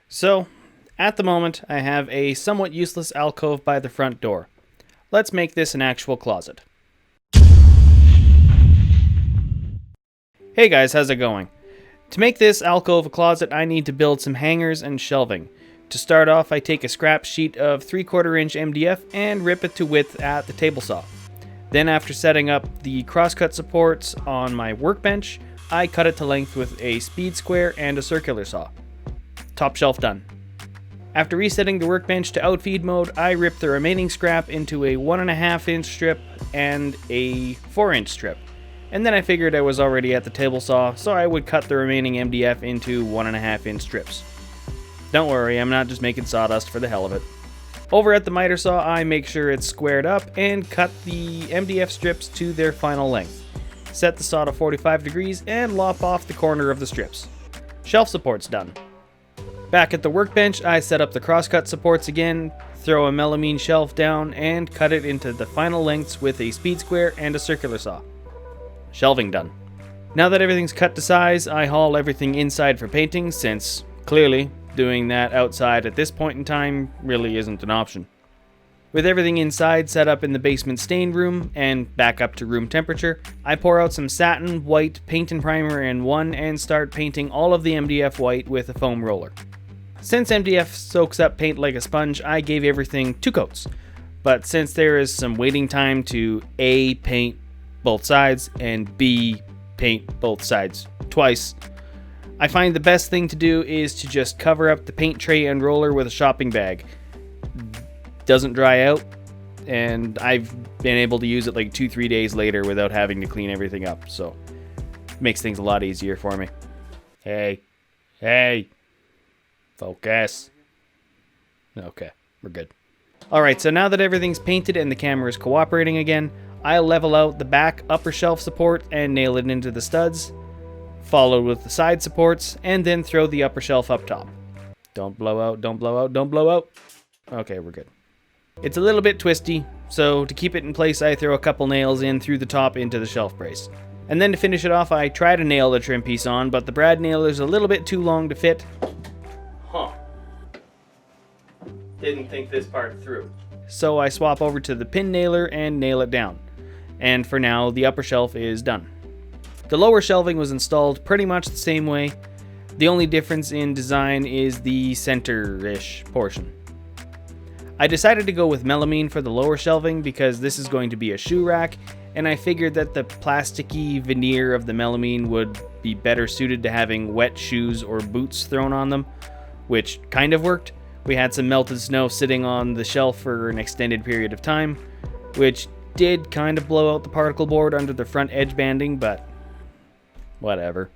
So, at the moment, I have a somewhat useless alcove by the front door. Let's make this an actual closet. Hey guys, how's it going? To make this alcove a closet, I need to build some hangers and shelving. To start off, I take a scrap sheet of 3/4 inch MDF and rip it to width at the table saw. Then after setting up the crosscut supports on my workbench, I cut it to length with a speed square and a circular saw. Top shelf done. After resetting the workbench to outfeed mode, I ripped the remaining scrap into a 1.5 inch strip and a 4-inch strip. And then I figured I was already at the table saw, so I would cut the remaining MDF into 1.5 inch strips. Don't worry, I'm not just making sawdust for the hell of it. Over at the miter saw, I make sure it's squared up and cut the MDF strips to their final length. Set the saw to 45 degrees and lop off the corner of the strips. Shelf supports done. Back at the workbench, I set up the crosscut supports again, throw a melamine shelf down, and cut it into the final lengths with a speed square and a circular saw. Shelving done. Now that everything's cut to size, I haul everything inside for painting, since, clearly, doing that outside at this point in time really isn't an option. With everything inside set up in the basement stain room and back up to room temperature, I pour out some satin white paint and primer in one and start painting all of the MDF white with a foam roller. Since MDF soaks up paint like a sponge, I gave everything 2 coats. But since there is some waiting time to A, paint both sides, and B, paint both sides twice, I find the best thing to do is to just cover up the paint tray and roller with a shopping bag. Doesn't dry out, and I've been able to use it like 2-3 days later without having to clean everything up, so makes things a lot easier for me. Hey, focus. Okay, we're good. Alright, so now that everything's painted and the camera is cooperating again, I'll level out the back upper shelf support and nail it into the studs, followed with the side supports, and then throw the upper shelf up top. Don't blow out, don't blow out, don't blow out. Okay, we're good. It's a little bit twisty, so to keep it in place I throw a couple nails in through the top into the shelf brace. And then to finish it off I try to nail the trim piece on, but the brad nail is a little bit too long to fit. Didn't think this part through. So I swap over to the pin nailer and nail it down. And for now, the upper shelf is done. The lower shelving was installed pretty much the same way. The only difference in design is the center-ish portion. I decided to go with melamine for the lower shelving because this is going to be a shoe rack, and I figured that the plasticky veneer of the melamine would be better suited to having wet shoes or boots thrown on them, which kind of worked. We had some melted snow sitting on the shelf for an extended period of time, which did kind of blow out the particle board under the front edge banding, but whatever.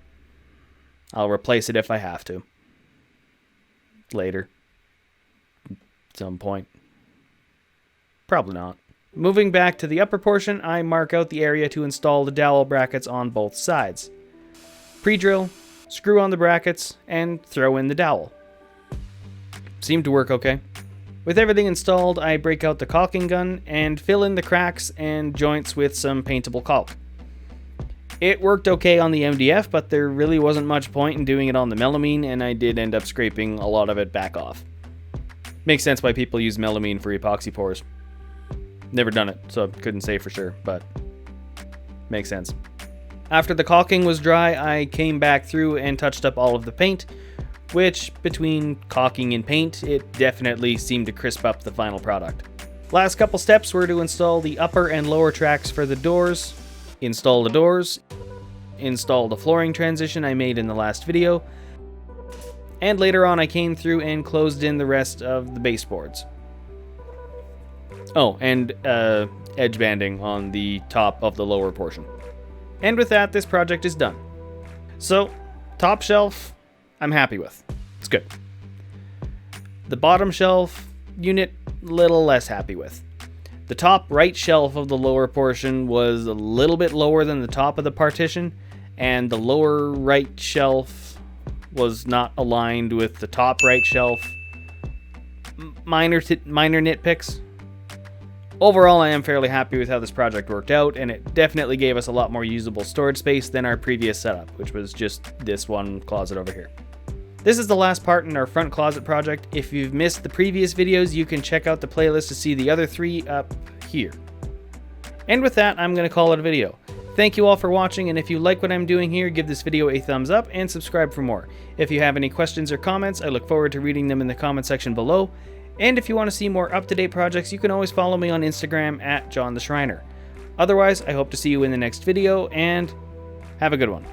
I'll replace it if I have to. Later. At some point. Probably not. Moving back to the upper portion, I mark out the area to install the dowel brackets on both sides. Pre-drill, screw on the brackets, and throw in the dowel. Seemed to work okay. With everything installed, I break out the caulking gun and fill in the cracks and joints with some paintable caulk. It worked okay on the MDF, but there really wasn't much point in doing it on the melamine, and I did end up scraping a lot of it back off. Makes sense why people use melamine for epoxy pours. Never done it, so couldn't say for sure, but makes sense. After the caulking was dry, I came back through and touched up all of the paint, which, between caulking and paint, it definitely seemed to crisp up the final product. Last couple steps were to install the upper and lower tracks for the doors, install the doors, install the flooring transition I made in the last video, and later on I came through and closed in the rest of the baseboards. Oh, and edge banding on the top of the lower portion. And with that, this project is done. So, top shelf, I'm happy with. It's good. The bottom shelf unit, little less happy with. The top right shelf of the lower portion was a little bit lower than the top of the partition, and the lower right shelf was not aligned with the top right shelf. Minor nitpicks. Overall, I am fairly happy with how this project worked out, and it definitely gave us a lot more usable storage space than our previous setup, which was just this one closet over here. This is the last part in our front closet project. If you've missed the previous videos, you can check out the playlist to see the other 3 up here. And with that, I'm going to call it a video. Thank you all for watching, and if you like what I'm doing here, give this video a thumbs up and subscribe for more. If you have any questions or comments, I look forward to reading them in the comment section below. And if you want to see more up-to-date projects, you can always follow me on Instagram at John the Schreiner. Otherwise, I hope to see you in the next video, and have a good one.